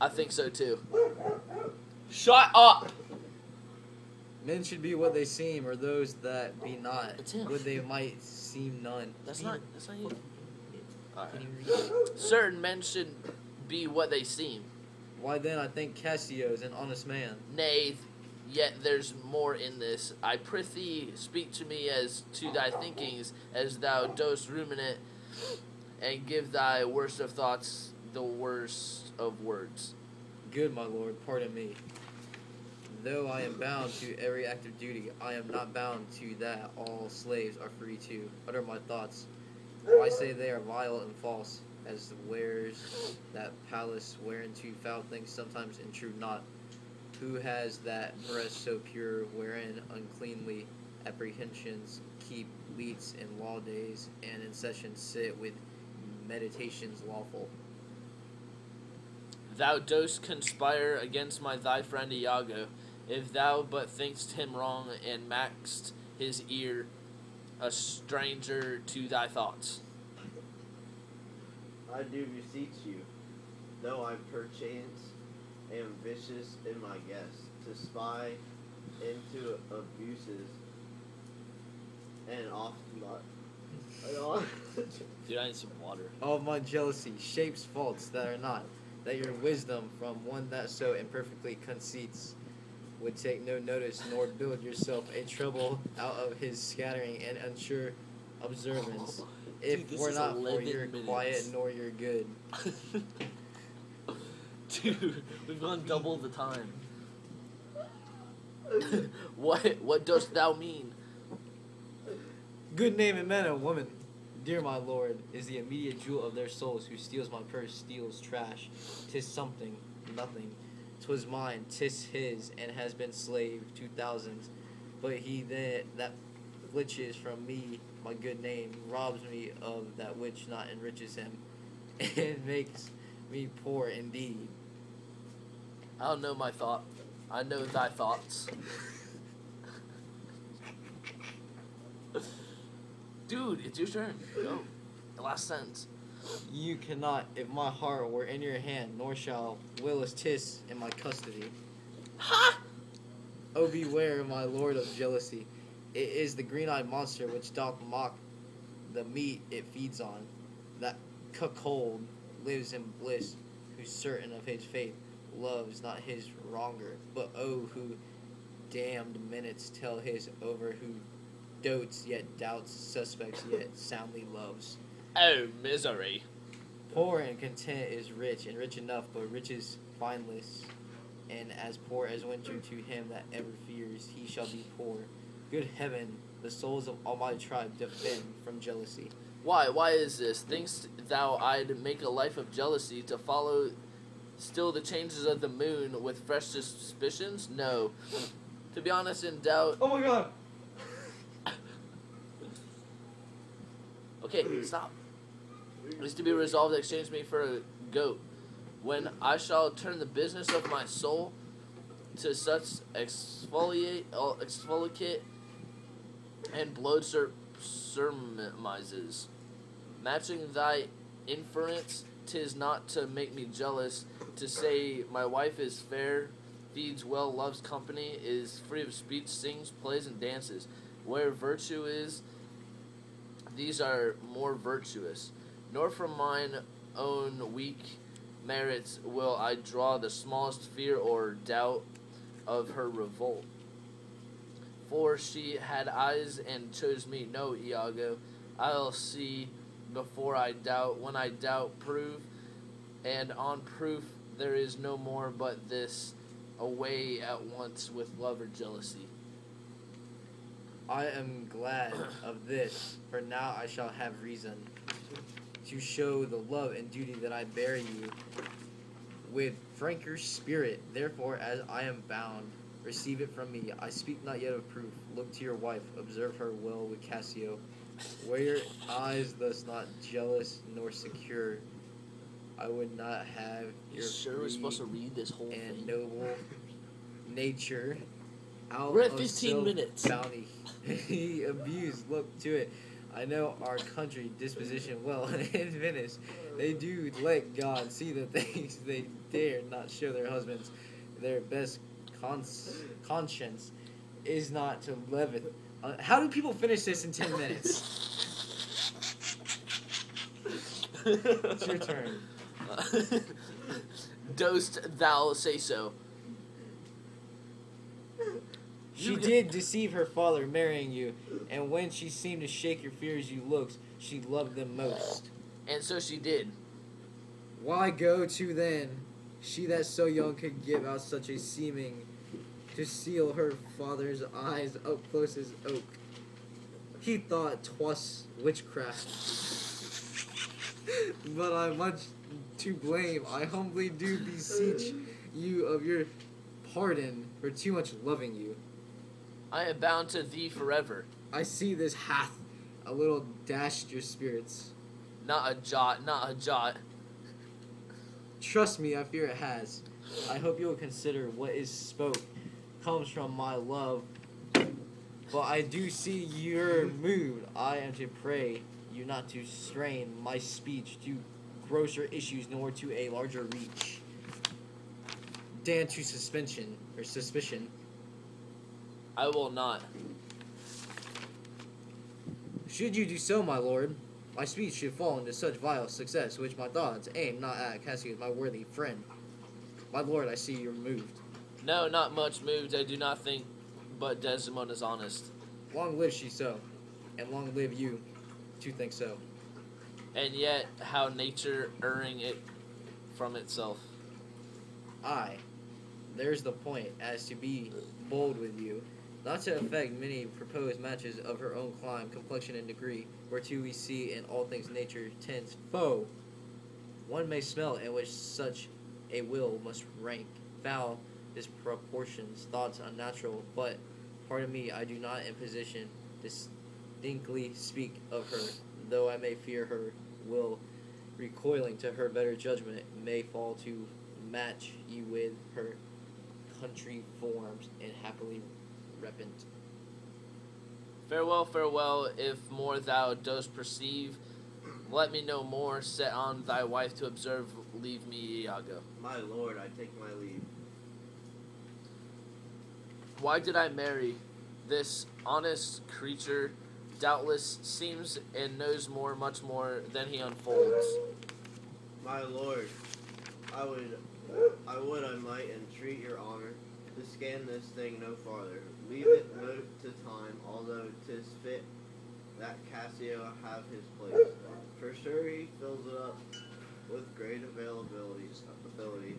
I think so too. Shut up! Men should be what they seem, or those that be not. It's him. Would they might seem none. That's not you. Alright. Can you read it? Certain men should be what they seem. Why then I think Cassio is an honest man. Nay, yet there's more in this. I prithee, speak to me as to thy thinkings, as thou dost ruminate, and give thy worst of thoughts the worst of words. Good, my lord, pardon me. Though I am bound to every act of duty, I am not bound to that all slaves are free to utter my thoughts. For I say they are vile and false, as the wearers that palace whereunto foul things sometimes intrude not. Who has that breast so pure, wherein uncleanly apprehensions keep leets in law days, and in session sit with meditations lawful? Thou dost conspire against thy friend Iago, if thou but thinkst him wrong, and makest his ear a stranger to thy thoughts. I do beseech you, though I perchance am vicious in my guess, to spy into abuses, and oft not. Dude, I need some water. All my jealousy shapes faults that are not, that your wisdom from one that so imperfectly conceits would take no notice, nor build yourself a trouble out of his scattering and unsure observance, if Dude, were not for 11 your minutes. quiet nor your good. Dude, we've gone double the time. What dost thou mean? Good name in men and women, dear my lord, is the immediate jewel of their souls. Who steals my purse steals trash. 'Tis something, nothing. 'Twas mine, 'tis his, and has been slave to thousands. But he that flitches from me my good name robs me of that which not enriches him, and makes me poor indeed. I don't know my thought. I know thy thoughts. Dude, it's your turn. Go. The last sentence. You cannot, if my heart were in your hand, nor shall Willis tis in my custody. Ha! Oh, beware, my lord of jealousy. It is the green-eyed monster which doth mock the meat it feeds on. That cuckold lives in bliss, who's certain of his fate, loves not his wronger. But oh, who damned minutes tell his over, who dotes yet doubts, suspects yet soundly loves. Oh, misery. Poor and content is rich, and rich enough, but riches fineless, and as poor as winter to him that ever fears, he shall be poor. Good heaven, the souls of all my tribe defend from jealousy. Why? Why is this? Thinkst thou I'd make a life of jealousy to follow still the changes of the moon with fresh suspicions? No. To be honest, in doubt. Oh my god! Okay, stop. Is to be resolved to exchange me for a goat, when I shall turn the business of my soul to such exfoliate and blowed surmises. Matching thy inference, 'tis not to make me jealous, to say my wife is fair, feeds well, loves company, is free of speech, sings, plays, and dances. Where virtue is, these are more virtuous. Nor from mine own weak merits will I draw the smallest fear or doubt of her revolt. For she had eyes and chose me. No, Iago, I'll see before I doubt. When I doubt, prove, and on proof there is no more but this, away at once with love or jealousy. I am glad of this, for now I shall have reason to show the love and duty that I bear you with franker spirit. Therefore, as I am bound, receive it from me. I speak not yet of proof. Look to your wife, observe her well with Cassio. Were your eyes thus not jealous nor secure, I would not have your Sure, we're supposed to free read this whole and thing. noble nature out We're at of 15 minutes. bounty. He abused. Look to it. I know our country disposition well. In Venice, they do let God see the things they dare not show their husbands. Their best conscience is not to levit. How do people finish this in 10 minutes? It's your turn. Dost thou say so? She did deceive her father, marrying you, and when she seemed to shake your fears, you looks, she loved them most. And so she did. Why go to then? She that so young could give out such a seeming to seal her father's eyes up close as oak. He thought 'twas witchcraft. But I'm much to blame. I humbly do beseech you of your pardon for too much loving you. I am bound to thee forever. I see this hath a little dashed your spirits. Not a jot, not a jot. Trust me, I fear it has. I hope you will consider what is spoke comes from my love. But I do see you're moved. I am to pray you not to strain my speech to grosser issues nor to a larger reach. Dan to suspension or suspicion. I will not. Should you do so, my lord, my speech should fall into such vile success, which my thoughts aim not at Cassius, my worthy friend. My lord, I see you're moved. No, not much moved. I do not think, but Desdemona is honest. Long live she so, and long live you to think so. And yet, how nature erring it from itself. Aye, there's the point, as to be bold with you, not to affect many proposed matches of her own clime, complexion, and degree, whereto we see in all things nature tends foe. One may smell in which such a will must rank foul disproportions, thoughts unnatural, but, pardon me, I do not in position distinctly speak of her, though I may fear her will, recoiling to her better judgment, may fall to match you with her country forms and happily repent. Farewell, farewell, if more thou dost perceive, let me know more, set on thy wife to observe, leave me, Iago. My lord, I take my leave. Why did I marry? This honest creature doubtless seems and knows more, much more, than he unfolds. My lord, I would I might entreat your honor to scan this thing no farther. Leave it note to time, although 'tis fit that Cassio have his place. For sure he fills it up with great ability.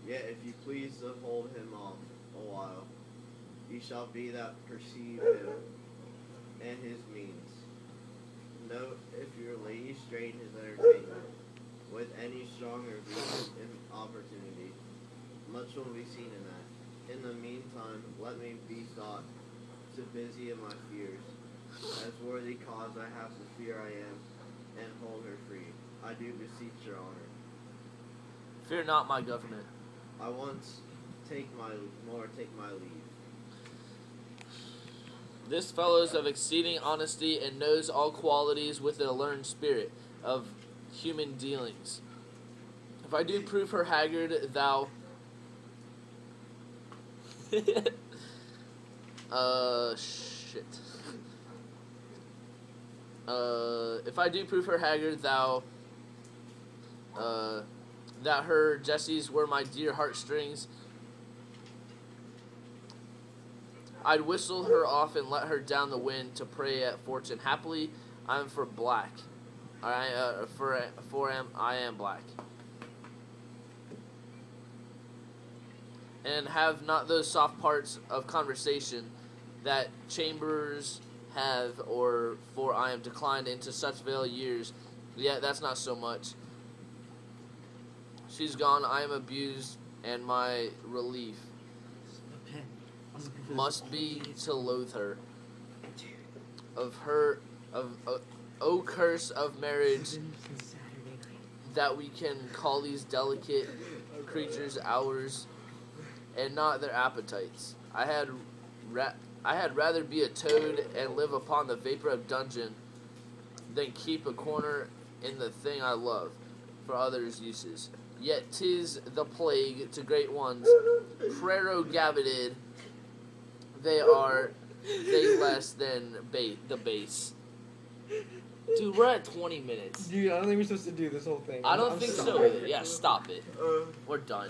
Yet if you please to hold him off a while, ye shall be that perceive him and his means. Note if your lady strain his entertainment with any stronger reason and opportunity. Much will be seen in that. In the meantime, let me be thought to busy in my fears. As worthy cause I have to fear I am, and hold her free. I do beseech your honor. Fear not my government. I once take my leave. This fellow is of exceeding honesty and knows all qualities with a learned spirit of human dealings. If I do prove her haggard, thou... shit. If I do prove her haggard, thou... that her jesses were my dear heartstrings, I'd whistle her off and let her down the wind to prey at fortune. Happily, I am for black. I am black. And have not those soft parts of conversation that chambers have, or for I am declined into such vale years. Yet that's not so much. She's gone, I am abused, and my relief must be to loathe her. O curse of marriage, that we can call these delicate creatures ours, and not their appetites. I had rather be a toad and live upon the vapor of dungeon than keep a corner in the thing I love for others' uses. Yet 'tis the plague to great ones prerogated. They less than the base. Dude, we're at 20 minutes. Dude, I don't think we're supposed to do this whole thing. I don't I'm think so sorry. either. Yeah, stop it. We're done.